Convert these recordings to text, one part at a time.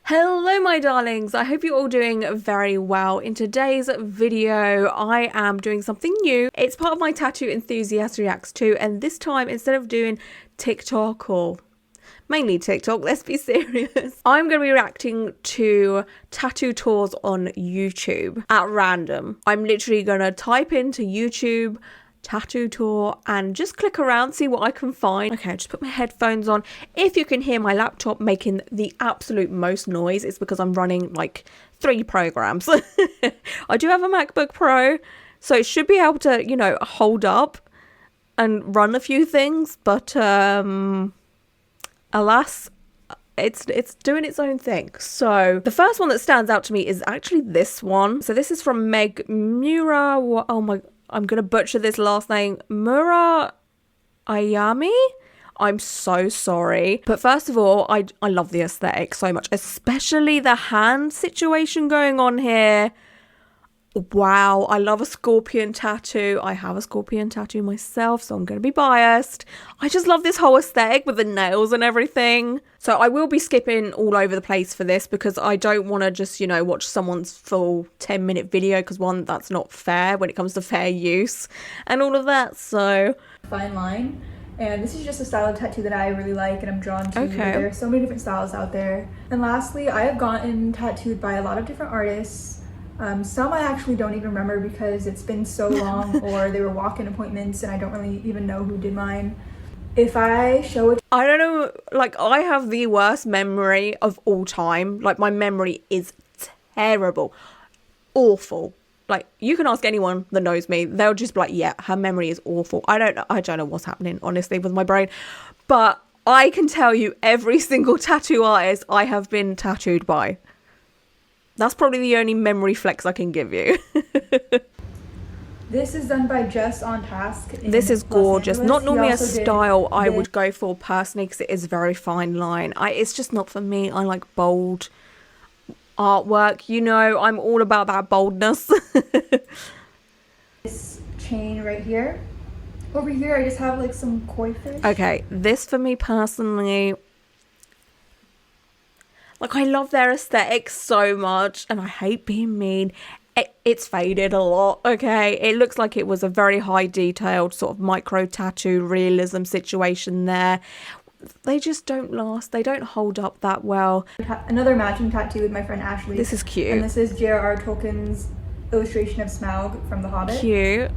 Hello my darlings, I hope you're all doing very well. In today's video I am doing something new. It's part of my Tattoo Enthusiast Reacts 2, and this time instead of doing TikTok or mainly TikTok, let's be serious, I'm going to be reacting to tattoo tours on YouTube at random. I'm literally going to type into YouTube tattoo tour and just click around, see what I can find. Okay, just put my headphones on. If you can hear my laptop making the absolute most noise, it's because I'm running like 3 programs. I do have a MacBook Pro, so it should be able to, you know, hold up and run a few things, but alas, it's doing its own thing. So the first one that stands out to me is actually this one. So this is from Meg Mura. Oh my, I'm gonna butcher this last name. Mura Ayami? I'm so sorry. But first of all, I love the aesthetic so much, especially the hand situation going on here. Wow, I love a scorpion tattoo. I have a scorpion tattoo myself, so I'm going to be biased. I just love this whole aesthetic with the nails and everything. So I will be skipping all over the place for this because I don't want to just, you know, watch someone's full 10-minute video because one, that's not fair when it comes to fair use and all of that, so. Fine line. And this is just a style of tattoo that I really like and I'm drawn to. Okay. There are so many different styles out there. And lastly, I have gotten tattooed by a lot of different artists. Some I actually don't even remember because it's been so long, or they were walk-in appointments and I don't really even know who did mine. If I show it, I don't know, like I have the worst memory of all time. Like my memory is terrible, awful. Like you can ask anyone that knows me, they'll just be like, yeah, her memory is awful. I don't know what's happening honestly with my brain, but I can tell you every single tattoo artist I have been tattooed by. That's probably the only memory flex I can give you. this is done by Just on Task. This is gorgeous. Not normally a style I would would go for personally because it is a very fine line. It's just not for me. I like bold artwork. You know, I'm all about that boldness. This chain right here. Over here, I just have like some koi fish. Okay, this for me personally, like I love their aesthetic so much and I hate being mean. It's faded a lot, okay? It looks like it was a very high detailed sort of micro tattoo realism situation there. They just don't last. They don't hold up that well. Another matching tattoo with my friend Ashley. This is cute. And this is J.R.R. Tolkien's illustration of Smaug from The Hobbit. Cute.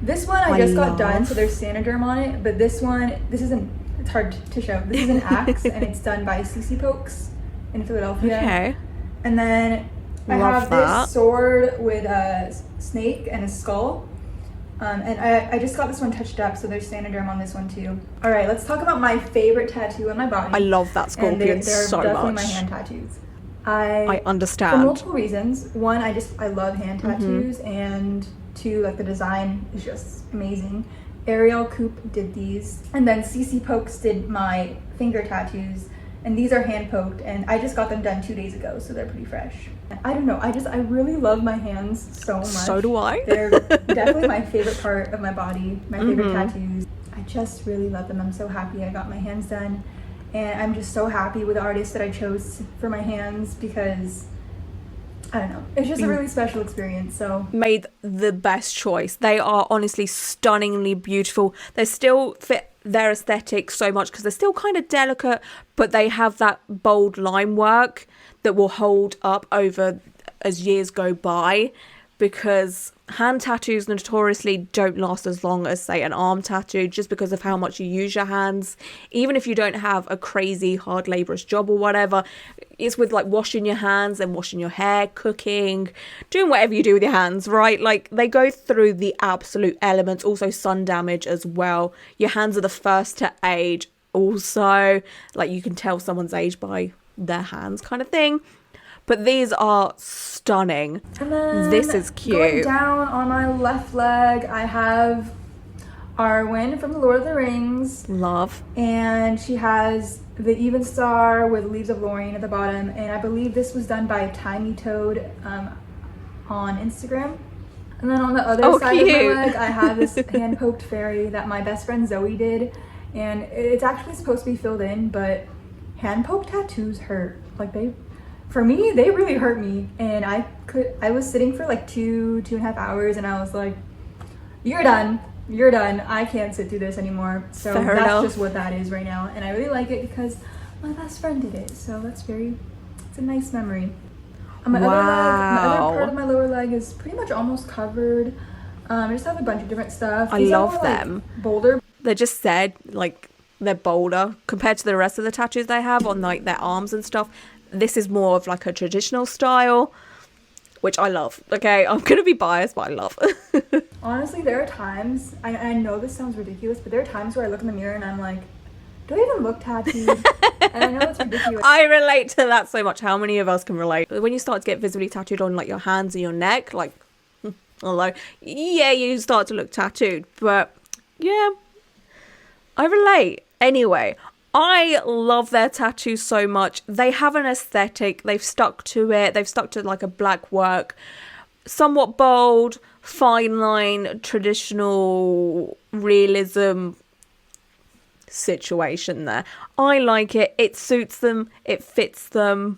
This one I just got done, so there's Sanoderm on it, but this one, it's hard to show. This is an axe and it's done by CC Pokes in Philadelphia. Okay. And then I have this sword with a snake and a skull. And I just got this one touched up, so there's Sanoderm on this one too. All right, let's talk about my favorite tattoo on my body. I love that scorpion so much. They're definitely my hand tattoos. I understand. For multiple reasons. One, I love hand tattoos, and 2, like the design is just amazing. Ariel Coop did these, and then CC Pokes did my finger tattoos, and these are hand poked, and I just got them done 2 days ago, so they're pretty fresh. I don't know, I really love my hands so much. So do I. They're definitely my favorite part of my body, my favorite tattoos. I just really love them. I'm so happy I got my hands done, and I'm just so happy with the artist that I chose for my hands because I don't know, it's just a really special experience. So made the best choice. They are honestly stunningly beautiful. They still fit their aesthetic so much because they're still kind of delicate, but they have that bold line work that will hold up over as years go by, because hand tattoos notoriously don't last as long as, say, an arm tattoo, just because of how much you use your hands. Even if you don't have a crazy hard laborious job or whatever, it's with like washing your hands and washing your hair, cooking, doing whatever you do with your hands, right? Like they go through the absolute elements. Also sun damage as well. Your hands are the first to age also. Like you can tell someone's age by their hands kind of thing. But these are stunning. And then this is cute. Going down on my left leg, I have Arwen from The Lord of the Rings. Love. And she has the even star with Leaves of Lorien at the bottom. And I believe this was done by Tiny Toad on Instagram. And then on the other side of my leg, I have this hand-poked fairy that my best friend Zoe did. And it's actually supposed to be filled in, but hand poke tattoos hurt. Like for me, they really hurt me. And I was sitting for like 2.5 hours and I was like, you're done. You're done. I can't sit through this anymore. So Fair that's enough. just what that is right now. And I really like it because my best friend did it. So it's a nice memory. And my other part of my lower leg is pretty much almost covered. I just have a bunch of different stuff. I These are love more, them. Like, bolder. They're just said, like, they're bolder compared to the rest of the tattoos they have on, like, their arms and stuff. This is more of, like, a traditional style, which I love. Okay, I'm going to be biased, but I love. Honestly, there are times, I know this sounds ridiculous, but there are times where I look in the mirror and I'm like, do I even look tattooed? And I know it's ridiculous. I relate to that so much. How many of us can relate? When you start to get visibly tattooed on, like, your hands and your neck, like, although, yeah, you start to look tattooed. But, yeah, I relate. Anyway, I love their tattoos so much. They have an aesthetic. They've stuck to it. They've stuck to, like, a black work. Somewhat bold, fine line, traditional realism situation there. I like it. It suits them. It fits them.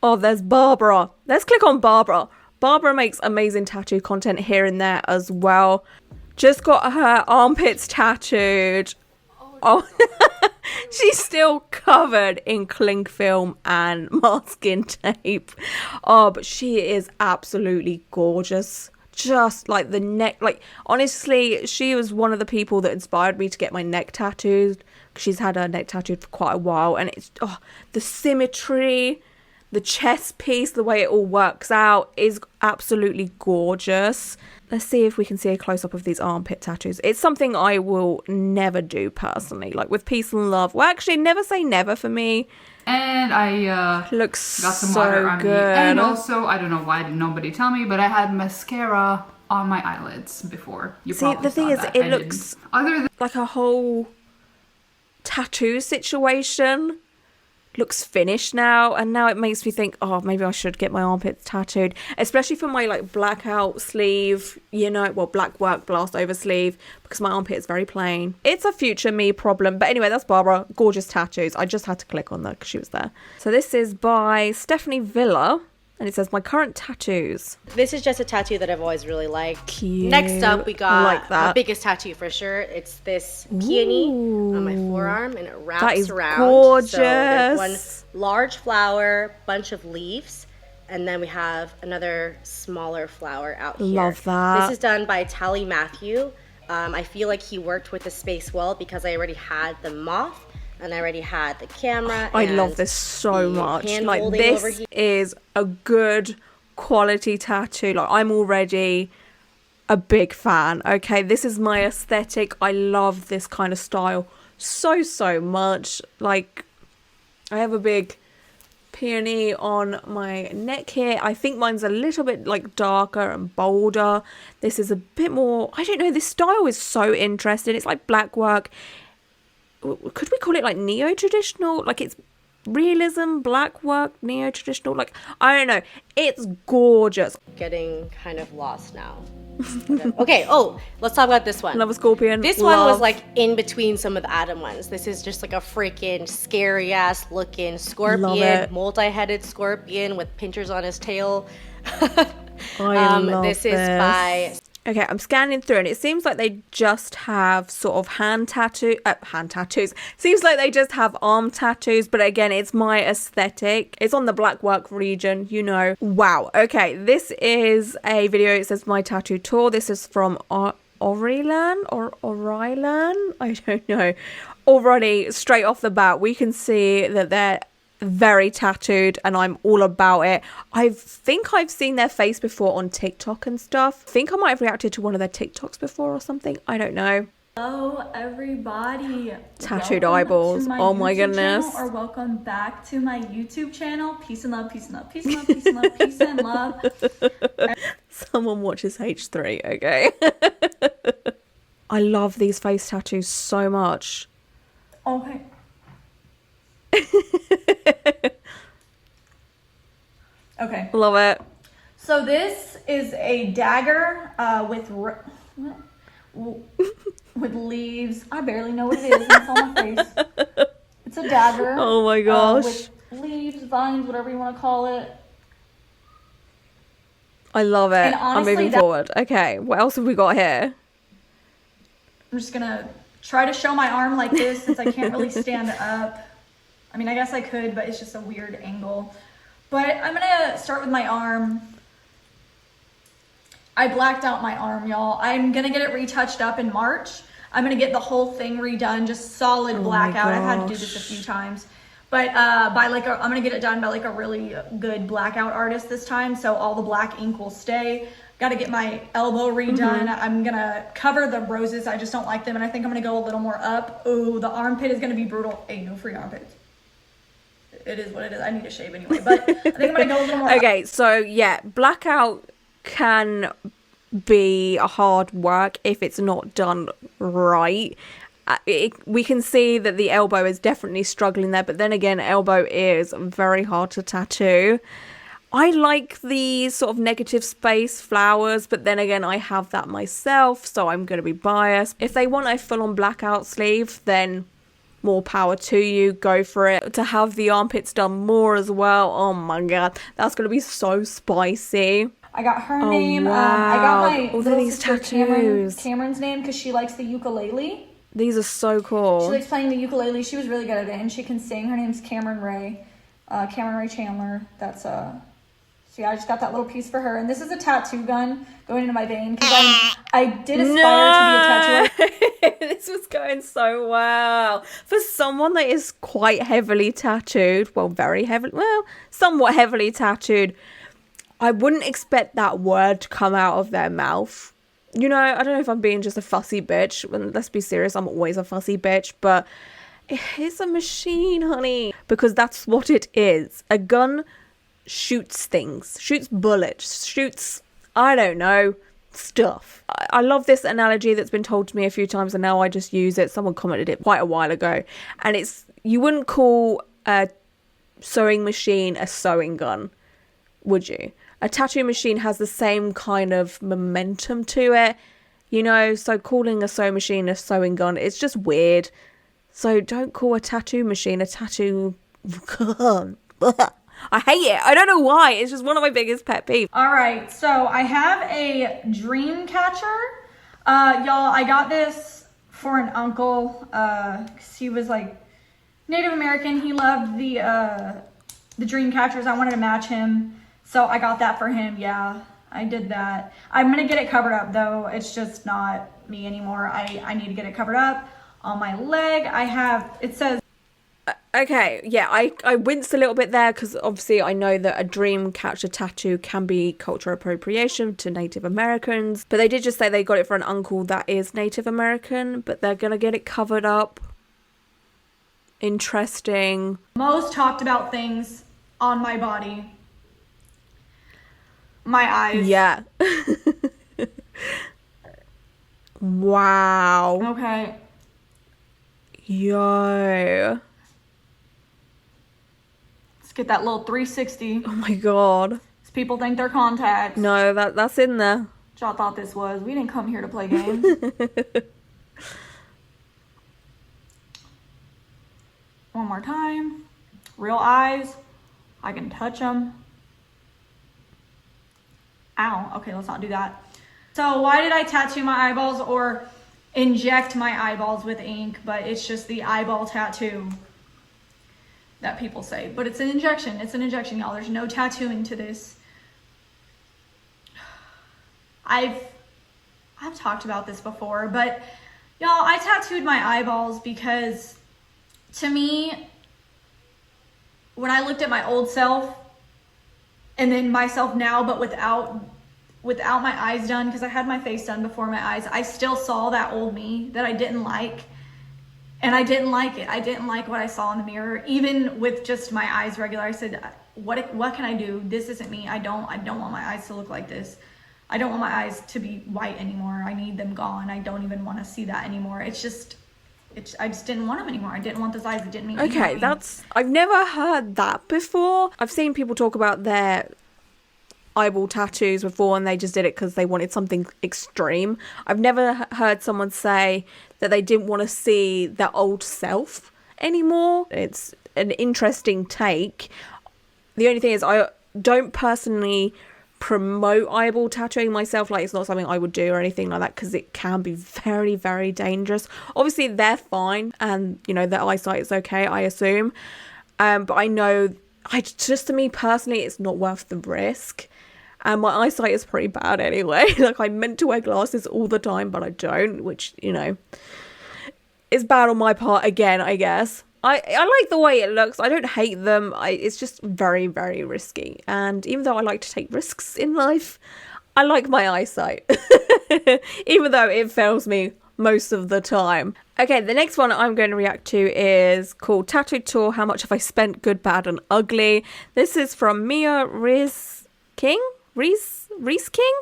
Oh, there's Barbara. Let's click on Barbara. Barbara makes amazing tattoo content here and there as well. Just got her armpits tattooed. Oh, she's still covered in cling film and masking tape. Oh, but she is absolutely gorgeous. Just like the neck, like, honestly, she was one of the people that inspired me to get my neck tattooed. She's had her neck tattooed for quite a while, and it's the symmetry, the chest piece, the way it all works out is absolutely gorgeous. Let's see if we can see a close-up of these armpit tattoos. It's something I will never do personally, like with peace and love. Well, actually, never say never for me. And I looks got some so water on good. me. And also, I don't know why did nobody tell me, but I had mascara on my eyelids before. You See, probably the thing saw is, that. it I looks didn't. Other than like a whole tattoo situation looks finished now, and now it makes me think, oh, maybe I should get my armpits tattooed, especially for my like blackout sleeve, you know, well, black work blast over sleeve, because my armpit is very plain. It's a future me problem. But anyway, that's Barbara. Gorgeous tattoos. I just had to click on that because she was there. So this is by Stephanie Villa, and it says my current tattoos. This is just a tattoo that I've always really liked. Cute. Next up, we I got like that. my biggest tattoo for sure. It's this peony on my forearm, and it wraps That is around. gorgeous. So there's one large flower, bunch of leaves, and then we have another smaller flower out here. Love that. This is done by Tally Matthew. I feel like he worked with the space well because I already had the moth and I already had the camera. I and love this so the much. hand Like, holding over this here. is a good quality tattoo. Like, I'm already a big fan. Okay, this is my aesthetic. I love this kind of style so much. Like, I have a big peony on my neck here. I think mine's a little bit like darker and bolder. This is a bit more, I don't know, this style is so interesting. It's like black work. Could we call it like neo-traditional? Like, it's realism, black work, neo-traditional. Like, I don't know. It's gorgeous. Getting kind of lost now. Okay, let's talk about this one. Love a scorpion. This one was like in between some of the Adam ones. This is just like a freaking scary ass looking Love scorpion, it. multi-headed scorpion with pinchers on his tail. I love this is by Okay, I'm scanning through, and it seems like they just have sort of hand tattoos. Seems like they just have arm tattoos, but again, it's my aesthetic. It's on the black work region, you know. Wow. Okay, this is a video. It says my tattoo tour. This is from Orilan or Orilan. I don't know. Already, straight off the bat, we can see that they're very tattooed, and I'm all about it. I think I've seen their face before on TikTok and stuff. I think I might have reacted to one of their TikToks before or something. I don't know. Hello everybody. Tattooed Welcome eyeballs. to my Oh my YouTube goodness. channel, or welcome back to my YouTube channel. Peace and love, peace and love, peace and love, peace and love, peace and love. Someone watches H3, okay? I love these face tattoos so much. Okay. Okay. Love it. So this is a dagger with leaves. I barely know what it is. It's on my face. It's a dagger. Oh my gosh. With leaves, vines, whatever you want to call it. I love it. And honestly, I'm moving forward. Okay, what else have we got here? I'm just gonna try to show my arm like this since I can't really stand up. I mean, I guess I could, but it's just a weird angle. But I'm gonna start with my arm. I blacked out my arm, y'all. I'm gonna get it retouched up in March. I'm gonna get the whole thing redone, just solid blackout. I've had to do this a few times. But I'm gonna get it done by like a really good blackout artist this time, so all the black ink will stay. Got to get my elbow redone. I'm gonna cover the roses. I just don't like them, and I think I'm gonna go a little more up. Ooh, the armpit is gonna be brutal. Hey, no free armpits. It is what it is. I need to shave anyway, but I think I'm gonna go a little more. Okay, so yeah, blackout can be a hard work if it's not done right. We can see that the elbow is definitely struggling there, but then again, elbow is very hard to tattoo. I like the sort of negative space flowers, but then again, I have that myself, so I'm going to be biased. If they want a full-on blackout sleeve, then more power to you, go for it. To have the armpits done more as well, oh my god, that's going to be so spicy. I got her name. Wow. I got my All little these sister tattoos. Cameron's name because she likes the ukulele. These are so She cool. likes playing the ukulele. She was really good at it, and she can sing. Her name's Cameron Ray Chandler. That's so yeah, I just got that little piece for her, and this is a tattoo gun going into my vein because I did aspire to be a tattooer. This was going so well. For someone that is quite heavily tattooed, somewhat heavily tattooed, I wouldn't expect that word to come out of their mouth. You know, I don't know if I'm being just a fussy bitch. Let's be serious, I'm always a fussy bitch, but it's a machine, honey. Because that's what it is. A gun shoots things, shoots bullets, shoots, I don't know, stuff. I love this analogy that's been told to me a few times, and now I just use it. Someone commented it quite a while ago, and it's, you wouldn't call a sewing machine a sewing gun, would you? A tattoo machine has the same kind of momentum to it, you know, so calling a sewing machine a sewing gun, it's just weird. So don't call a tattoo machine a tattoo gun. I hate it. I don't know why. It's just one of my biggest pet peeves. All right, so I have a dream catcher. Y'all, I got this for an uncle. 'Cause he was like Native American. He loved the dream catchers. I wanted to match him. So I got that for him. Yeah, I did that. I'm going to get it covered up though. It's just not me anymore. I need to get it covered up. On my leg, it says. Okay, yeah, I winced a little bit there because obviously I know that a dream catcher tattoo can be cultural appropriation to Native Americans. But they did just say they got it for an uncle that is Native American, but they're going to get it covered up. Interesting. Most talked about things on my body. My eyes. Yeah. Wow. Okay. Yo. Let's get that little 360. Oh my god. Because people think they're contacts. No, that's in there. Which y'all thought this was. We didn't come here to play games. One more time. Real eyes. I can touch them. Ow. Okay, let's not do that. So why did I tattoo my eyeballs or inject my eyeballs with ink? But it's just the eyeball tattoo that people say. But it's an injection. It's an injection, y'all. There's no tattooing to this. I've talked about this before, but y'all, I tattooed my eyeballs because to me, when I looked at my old self and then myself now, but without my eyes done, because I had my face done before my eyes, I still saw that old me that I didn't like. And I didn't like it. I didn't like what I saw in the mirror. Even with just my eyes regular, I said, what can I do? This isn't me. I don't want my eyes to look like this. I don't want my eyes to be white anymore. I need them gone. I don't even want to see that anymore. I just didn't want them anymore. I didn't want those eyes. It didn't make me happy. I've never heard that before. I've seen people talk about their eyeball tattoos before and they just did it because they wanted something extreme. I've never heard someone say that they didn't want to see their old self anymore. It's an interesting take. The only thing is I don't personally promote eyeball tattooing myself. Like, it's not something I would do or anything like that, because it can be very, very dangerous. Obviously they're fine, and you know, their eyesight is okay, I assume, but I know, just to me personally, it's not worth the risk. And my eyesight is pretty bad anyway. Like, I meant to wear glasses all the time, but I don't, which, you know, is bad on my part again, I guess. I like the way it looks. I don't hate them. It's just very, very risky. And even though I like to take risks in life, I like my eyesight. Even though it fails me most of the time. Okay, the next one I'm going to react to is called Tattoo Tour, How Much Have I Spent, Good, Bad and Ugly. This is from Mia Reese King? Reese King?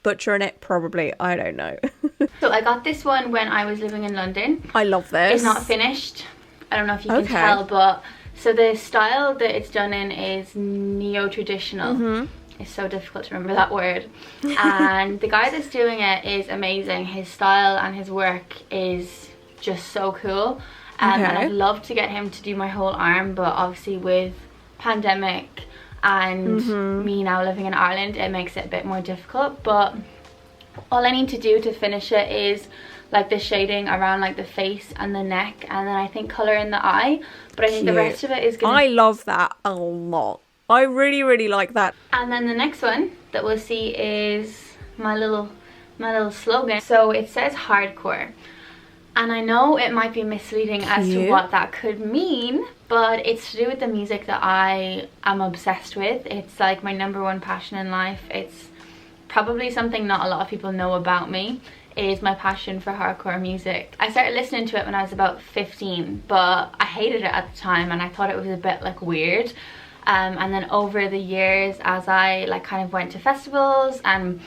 Butchering it, probably. I don't know. So I got this one when I was living in London. I love this. It's not finished. I don't know if you can tell, but so the style that it's done in is neo-traditional. It's so difficult to remember that word. And the guy that's doing it is amazing. His style and his work is just so cool. And I'd love to get him to do my whole arm, but obviously with pandemic and me now living in Ireland, it makes it a bit more difficult. But all I need to do to finish it is like the shading around like the face and the neck, and then I think colour in the eye. But I think the rest of it is gonna... I love that a lot. I really, really like that. And then the next one that we'll see is my little slogan. So it says hardcore, and I know it might be misleading as to what that could mean, but it's to do with the music that I am obsessed with. It's like my #1 passion in life. It's probably something not a lot of people know about me, is my passion for hardcore music. I started listening to it when I was about 15, but I hated it at the time and I thought it was a bit like weird. And then over the years, as I like kind of went to festivals, and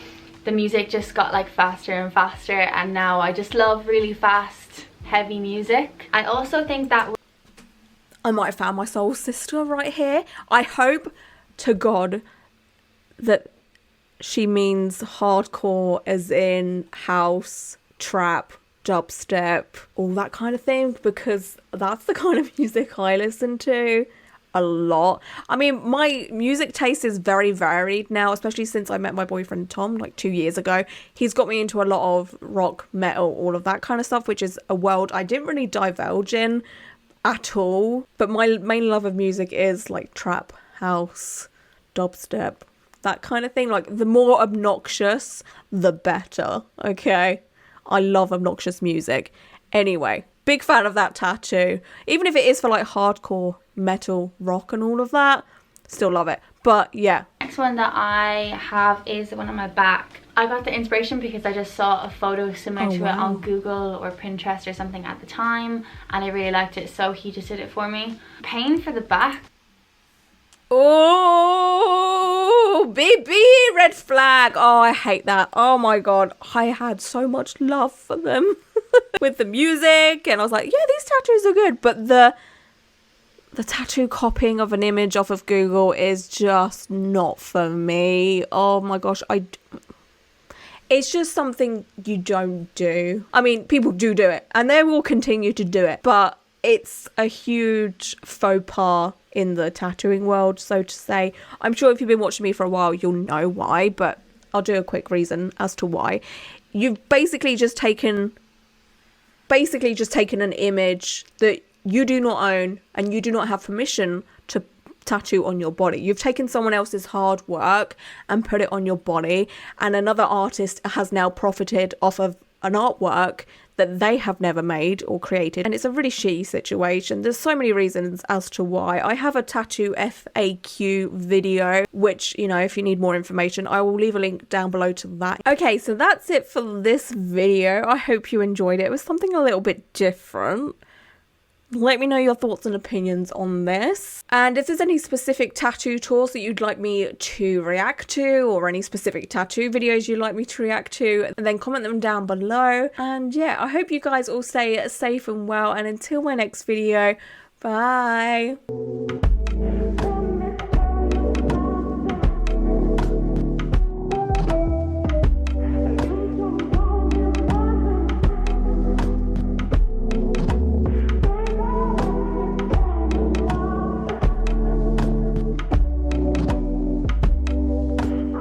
the music just got like faster and faster, and now I just love really fast, heavy music. I also think that I might have found my soul sister right here. I hope to God that she means hardcore as in house, trap, dubstep, all that kind of thing, because that's the kind of music I listen to a lot. I mean, my music taste is very varied now, especially since I met my boyfriend Tom like 2 years ago. He's got me into a lot of rock, metal, all of that kind of stuff, which is a world I didn't really divulge in at all. But my main love of music is like trap, house, dubstep, that kind of thing. Like, the more obnoxious, the better, okay? I love obnoxious music. Anyway, big fan of that tattoo. Even if it is for like hardcore, metal, rock and all of that, still love it. But yeah. Next one that I have is the one on my back. I got the inspiration because I just saw a photo similar to it on Google or Pinterest or something at the time, and I really liked it, so he just did it for me. Pain for the back. Oh, baby, red flag. Oh, I hate that. Oh my God. I had so much love for them with the music, and I was like, yeah, these tattoos are good. But the tattoo copying of an image off of Google is just not for me. Oh my gosh. It's just something you don't do. I mean, people do it, and they will continue to do it, but it's a huge faux pas in the tattooing world, so to say. I'm sure if you've been watching me for a while, you'll know why, but I'll do a quick reason as to why. You've basically just taken an image that you do not own and you do not have permission to tattoo on your body. You've taken someone else's hard work and put it on your body, and another artist has now profited off of an artwork that they have never made or created, and it's a really shitty situation. There's so many reasons as to why. I have a tattoo FAQ video, which, you know, if you need more information, I will leave a link down below to that. Okay, so that's it for this video. I hope you enjoyed it. It was something a little bit different. Let me know your thoughts and opinions on this. And if there's any specific tattoo tours that you'd like me to react to, or any specific tattoo videos you'd like me to react to, then comment them down below. And yeah, I hope you guys all stay safe and well. And until my next video, bye.